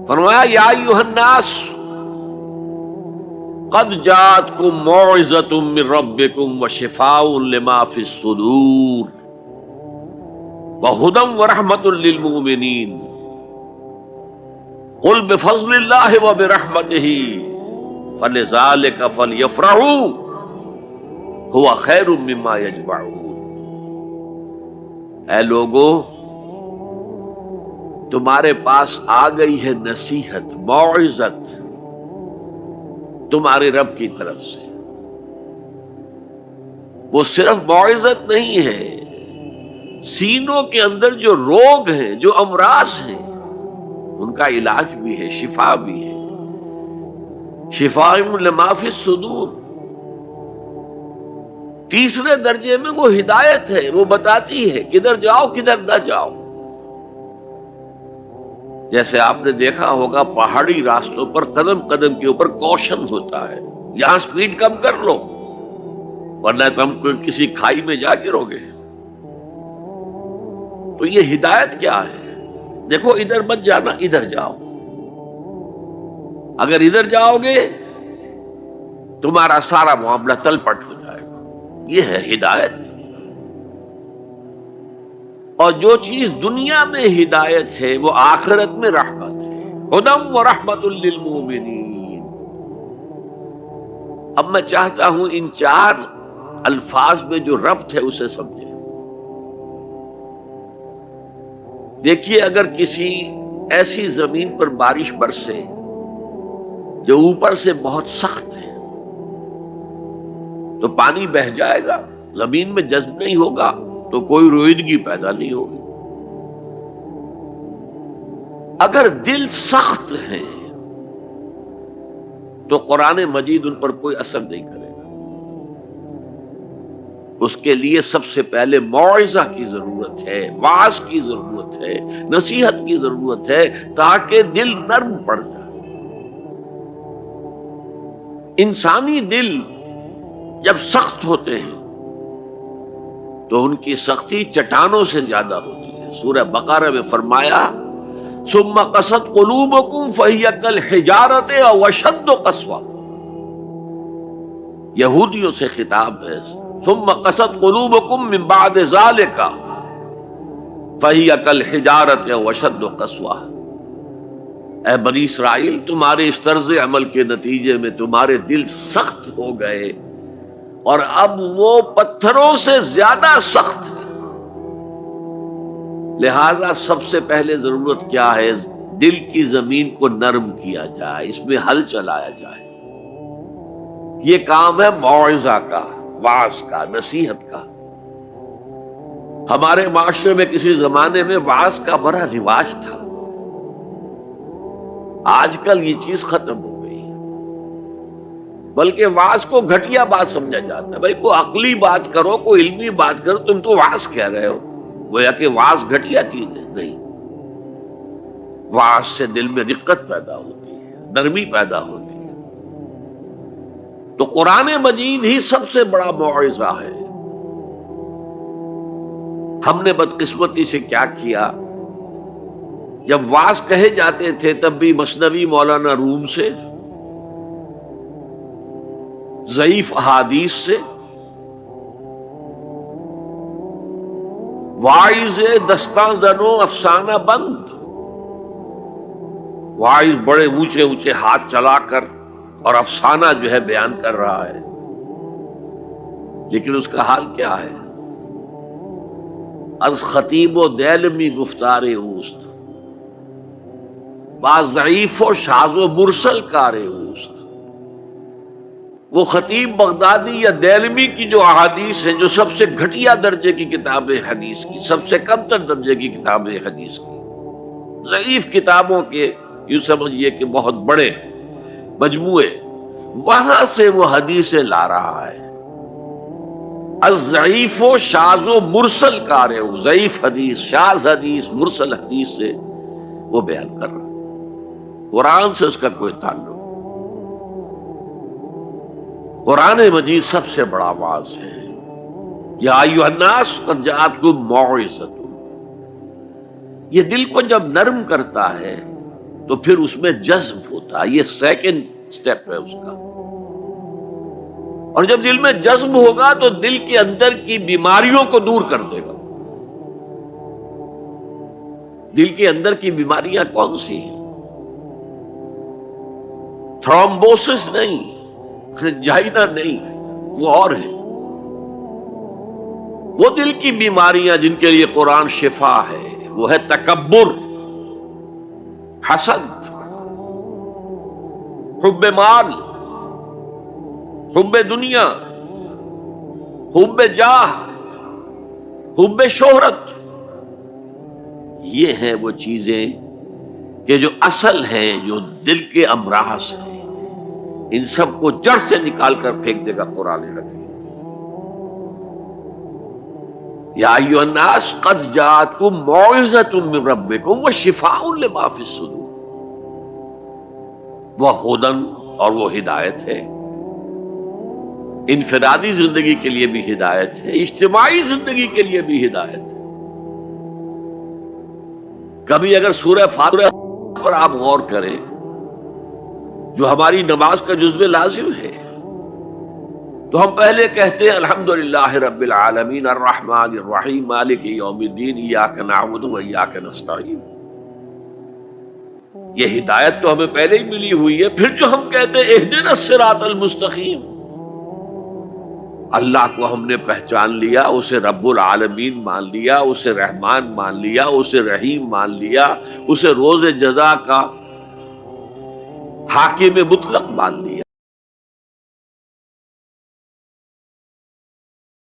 فرمایا یا ایھا الناس قد جاءتکم موعظۃ من ربکم وشفاء لما فی الصدور وہدی ورحمۃ للمؤمنین قل بفضل اللہ وبرحمتہ فلذلک فلیفرحوا هو خیر مما یجمعون۔ اے لوگو، تمہارے پاس آ گئی ہے نصیحت، موعظت تمہارے رب کی طرف سے۔ وہ صرف موعظت نہیں ہے، سینوں کے اندر جو روگ ہیں، جو امراض ہیں، ان کا علاج بھی ہے، شفا بھی ہے۔ شفاء لما فی الصدور۔ تیسرے درجے میں وہ ہدایت ہے، وہ بتاتی ہے کدھر جاؤ کدھر نہ جاؤ۔ جیسے آپ نے دیکھا ہوگا پہاڑی راستوں پر قدم قدم کے اوپر کوشن ہوتا ہے، یہاں سپیڈ کم کر لو ورنہ تم کسی کھائی میں جا گرو گے۔ تو یہ ہدایت کیا ہے؟ دیکھو ادھر مت جانا، ادھر جاؤ، اگر ادھر جاؤ گے تمہارا سارا معاملہ تل پٹ ہو جائے گا، یہ ہے ہدایت۔ اور جو چیز دنیا میں ہدایت ہے وہ آخرت میں رحمت ہے، ہدی ورحمۃ للمؤمنین۔ اب میں چاہتا ہوں ان چار الفاظ میں جو ربط ہے اسے سمجھیں۔ دیکھیے، اگر کسی ایسی زمین پر بارش برسے جو اوپر سے بہت سخت ہے تو پانی بہہ جائے گا، زمین میں جذب نہیں ہوگا تو کوئی روئیدگی پیدا نہیں ہوگی۔ اگر دل سخت ہے تو قرآن مجید ان پر کوئی اثر نہیں کرے گا۔ اس کے لیے سب سے پہلے موعظہ کی ضرورت ہے، وعظ کی ضرورت ہے، نصیحت کی ضرورت ہے، تاکہ دل نرم پڑ جائے۔ انسانی دل جب سخت ہوتے ہیں تو ان کی سختی چٹانوں سے زیادہ ہوتی ہے۔ سورہ بقرہ میں فرمایا ثم قست قلوبکم فہی کالحجارۃ او اشد قسوۃ۔ یہودیوں سے خطاب ہے، ثم قست قلوبکم من بعد ذلک فہی کالحجارۃ او اشد قسوۃ۔ اے بنی اسرائیل، تمہارے اس طرز عمل کے نتیجے میں تمہارے دل سخت ہو گئے اور اب وہ پتھروں سے زیادہ سخت ہے۔ لہذا سب سے پہلے ضرورت کیا ہے؟ دل کی زمین کو نرم کیا جائے، اس میں ہل چلایا جائے۔ یہ کام ہے موعظہ کا، وعظ کا، نصیحت کا۔ ہمارے معاشرے میں کسی زمانے میں وعظ کا بڑا رواج تھا، آج کل یہ چیز ختم ہو گئی، بلکہ وعظ کو گھٹیا بات سمجھا جاتا ہے۔ بھائی کوئی عقلی بات کرو، کوئی علمی بات کرو، تم تو وعظ کہہ رہے ہو، گویا کہ وعظ گھٹیا چیز ہے۔ نہیں، وعظ سے دل میں رقت پیدا ہوتی ہے، نرمی پیدا ہوتی ہے۔ تو قرآن مجید ہی سب سے بڑا موعظہ ہے۔ ہم نے بدقسمتی سے کیا کیا، جب وعظ کہے جاتے تھے تب بھی مثنوی مولانا روم سے، ضعیف احادیث سے، واعظ دستاں زنو افسانہ بند، واعظ بڑے اونچے اونچے ہاتھ چلا کر اور افسانہ جو ہے بیان کر رہا ہے، لیکن اس کا حال کیا ہے؟ از خطیب و دیلمی گفتار اوست، بعض ضعیف و شاذ و مرسل کار اوست۔ وہ خطیب بغدادی یا دیلمی کی جو احادیث ہیں، جو سب سے گھٹیا درجے کی کتاب حدیث کی، سب سے کم تر درجے کی کتاب حدیث کی، ضعیف کتابوں کے یوں سمجھیے کہ بہت بڑے مجموعے، وہاں سے وہ حدیثیں لا رہا ہے۔ الضعیف و شاذ و مرسل کار ہو، ضعیف حدیث، شاذ حدیث، مرسل حدیث سے وہ بیان کر رہا ہے، قرآن سے اس کا کوئی تعلق۔ قرآن مجید سب سے بڑا واعظ ہے۔ یا ایھا الناس قد جاءتکم موعظۃ۔ یہ دل کو جب نرم کرتا ہے تو پھر اس میں جذب ہوتا ہے، یہ سیکنڈ سٹیپ ہے اس کا۔ اور جب دل میں جذب ہوگا تو دل کے اندر کی بیماریوں کو دور کر دے گا۔ دل کے اندر کی بیماریاں کون سی ہیں؟ تھرومبوسس نہیں، جائنا نہیں، وہ اور ہے۔ وہ دل کی بیماریاں جن کے لیے قرآن شفا ہے، وہ ہے تکبر، حسد، حب مال، حب دنیا، حب جاہ، حب شہرت۔ یہ ہیں وہ چیزیں کہ جو اصل ہیں، جو دل کے امراض ہیں، ان سب کو جڑ سے نکال کر پھینک دے گا قرآن حکیم۔ یا ایھا الناس قد جاءتکم موعظۃ من ربکم وشفاء لما فی الصدور۔ وہ ہدن، اور وہ ہدایت ہے، انفرادی زندگی کے لیے بھی ہدایت ہے، اجتماعی زندگی کے لیے بھی ہدایت ہے۔ کبھی اگر سورہ فاتحہ پر آپ غور کریں، جو ہماری نماز کا جزو لازم ہے، تو ہم پہلے کہتے ہیں الحمدللہ رب العالمین الرحمن الرحیم مالک یوم الدین ایاک نعبد و ایاک نستعین۔ یہ ہدایت تو ہمیں پہلے ہی ملی ہوئی ہے۔ پھر جو ہم کہتے ہیں اہدنا الصراط المستقیم، اللہ کو ہم نے پہچان لیا، اسے رب العالمین مان لیا، اسے رحمان مان لیا، اسے رحیم مان لیا، اسے روز جزا کا حاکم مطلق مان لیا۔